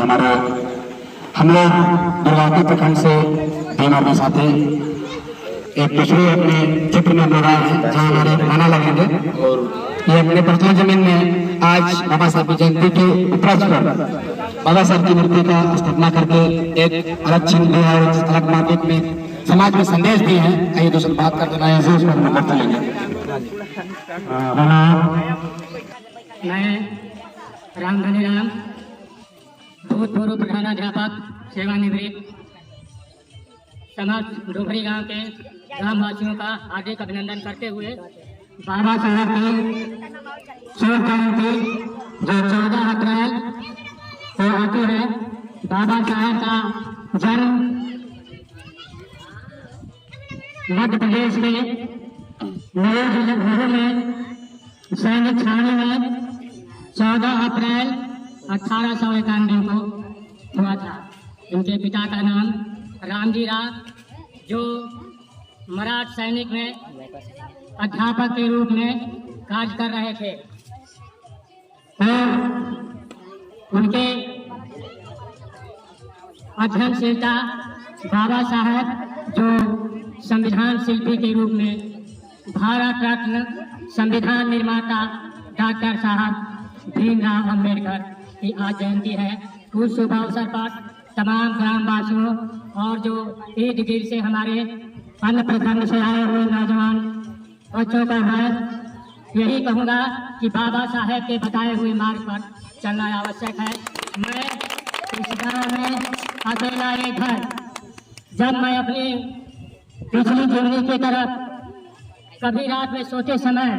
हमारे हम लोग दुर्गावती प्रखंड से भीमावती साथी एक दूसरे अपने चित्र में लगा है जहाँ हमारे माना लगेंगे और ये अपने पर्सनल जमीन में आज बाबा साहब की जयंती के उपलक्ष्य पर बाबा साहब की मूर्ति का स्थापना करके एक अलग चिन्ह है और अलग मार्केट में समाज में संदेश भी है। आइए दूसरी बात कर देना है उस पर करते लेंगे। मैं राम धनीराम भूतपूर्व प्रधानाध्यापक सेवानिवृत्त समस्त डोभरी गांव के ग्रामवासियों का हार्दिक अभिनंदन करते हुए बाबा साहब की शिव जयंती जो 14 अप्रैल को आती है, बाबा साहब का जन्म मध्य प्रदेश के नगर में सैनिक छावनी में 14 अप्रैल 1891 को हुआ था। इनके पिता का नाम रामजी राव, जो मराठ सैनिक में अध्यापक के रूप में कार्य कर रहे थे। उनके अध्ययनशीलता बाबा साहब जो संविधान शिल्पी के रूप में भारत रत्न संविधान निर्माता डॉक्टर साहब भीमराव अम्बेडकर की आज जयंती है। उस शुभ अवसर पर तमाम ग्रामवासियों और जो इर्द गिर्द से हमारे अन्य प्रखंड से आए हुए नौजवान बच्चों का है यही कहूँगा कि बाबा साहेब के बताए हुए मार्ग पर चलना आवश्यक है। मैं इस गाँव में अकेला एक घर, जब मैं अपनी पिछली जीवनी की तरफ कभी रात में सोते समय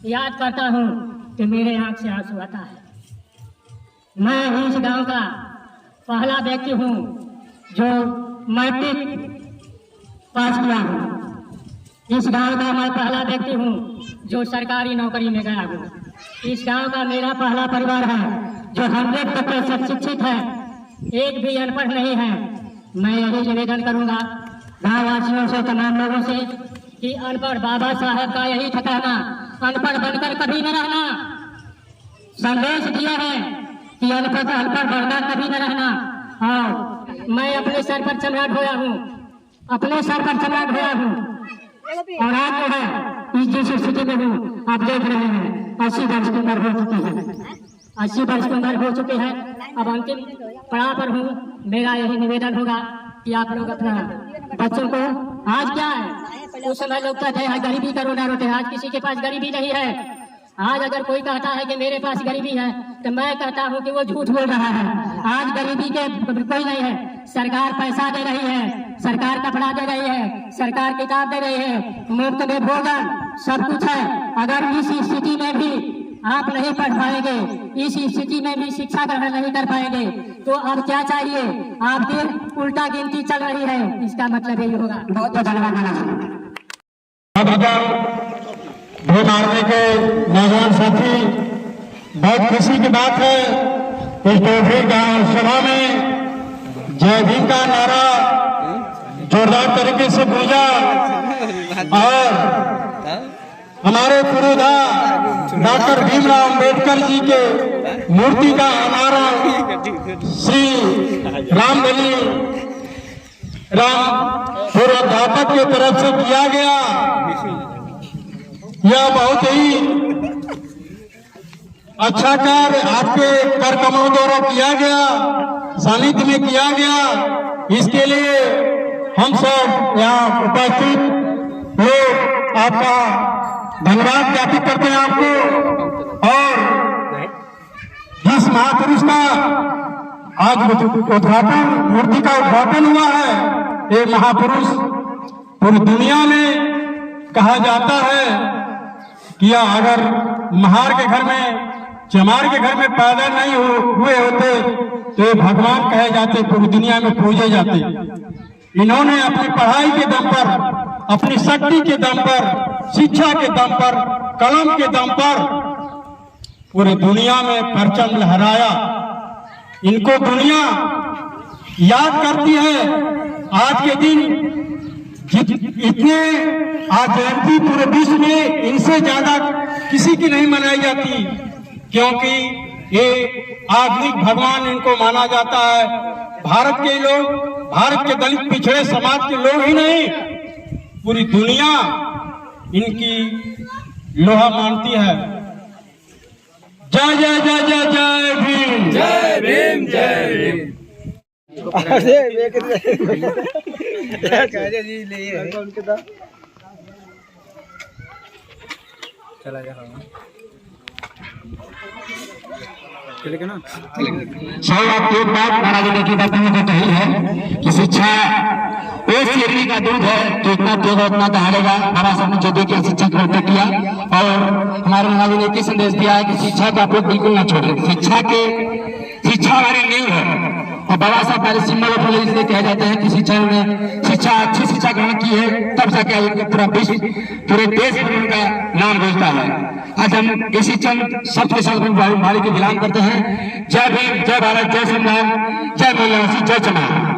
याद करता हूँ कि मेरे आँख से आंसू आता है। मैं इस गांव का पहला व्यक्ति हूँ जो मैट्रिक पास किया हूँ। इस गांव का मैं पहला व्यक्ति हूँ जो सरकारी नौकरी में गया हूँ। इस गांव का मेरा पहला परिवार है जो 100% शिक्षित है, एक भी अनपढ़ नहीं है। मैं यही निवेदन करूँगा गाँववासियों से, तमाम लोगों से कि अनपढ़ बाबा साहब का यही ठिकाना, अनपढ़ बनकर कभी न रहना। संदेश दिया है कि अनपढ़ बनकर कभी न रहना। और मैं अपने सर पर सम्राट होया हूँ, अपने सर पर सम्राट होया हूँ और आज जो है इस जिस स्थिति में हूँ आप देख रहे हैं 80 वर्ष की उम्र हो चुकी है, 80 वर्ष की उम्र हो चुकी है। अब अंतिम पड़ाव पर हूँ। मेरा यही निवेदन होगा कि आप लोग अपना बच्चों को, आज क्या है उस समय लोग कहते हैं गरीबी का रोना रोते हैं, आज किसी के पास गरीबी नहीं है। आज अगर कोई कहता है कि मेरे पास गरीबी है तो मैं कहता हूं कि वो झूठ बोल रहा है। आज गरीबी के कोई नहीं है। सरकार पैसा दे रही है, सरकार कपड़ा दे रही है, सरकार किताब दे रही है, मुफ्त में भोजन सब कुछ है। अगर इस स्थिति में भी आप नहीं पढ़ पाएंगे, इस स्थिति में भी शिक्षा ग्रहण नहीं कर पाएंगे तो अब क्या चाहिए? आपकी उल्टा गिनती चल रही है, इसका मतलब यही होगा। बहुत बहुत धन्यवाद। भीम आर्मी के नौजवान साथी, बहुत खुशी की बात है इस डोभरी गांव सभा में जय भीम का नारा जोरदार तरीके से गूंजा और हमारे पुरोधा डॉक्टर भीमराव अम्बेडकर जी के मूर्ति का अनावरण श्री रामधनी राम पूर्वाध्यापक की तरफ से किया गया। यह बहुत ही अच्छा कार्य आपके कर कमलों द्वारा किया गया, सानिध्य में किया गया। इसके लिए हम सब यहाँ उपस्थित लोग आपका धन्यवाद ज्ञापित करते हैं आपको। और जिस महापुरुष का आज उद्घाटन, मूर्ति का उद्घाटन हुआ है, ये महापुरुष पूरी दुनिया में कहा जाता है कि अगर महार के घर में, चमार के घर में पैदा नहीं हुए होते तो ये भगवान कहे जाते, पूरी दुनिया में पूजे जाते। इन्होंने अपनी पढ़ाई के दम पर, अपनी शक्ति के दम पर, शिक्षा के दम पर, कलम के दम पर पूरी दुनिया में परचम लहराया। इनको दुनिया याद करती है। आज के दिन इतने आज जयंती पूरे विश्व में इनसे ज्यादा किसी की नहीं मनाई जाती, क्योंकि ये आधुनिक भगवान इनको माना जाता है। भारत के लोग, भारत के दलित पिछड़े समाज के लोग ही नहीं, पूरी दुनिया इनकी लोहा मानती है। जय जय जय जय जय भीम, जय भीम, जय भीम। चला जा सर आपको एक बात महाराज ने की बात मुझे कही है कि शिक्षा वो शेरनी का दूध है, तो इतना तेज और इतना दहाड़ेगा। बाबा साहब ने जो देखिए शिक्षा को व्यक्त किया और हमारे महाराज ने एक ही संदेश दिया है कि शिक्षा को आप लोग बिल्कुल ना छोड़ें। शिक्षा हमारी नींव है और बाबा साहब हमारे सिंबल ऑफ नॉलेज इसलिए कहे जाते हैं कि अच्छी शिक्षा ग्रहण की है, तब जाके पूरा विश्व, पूरे देश में उनका नाम रोजता है। आज हम इसी चंद शब्द के साथ भाई के विराम करते हैं। जय भीम, जय भारत, जय संविधान, जय मौलाना, जय चमार।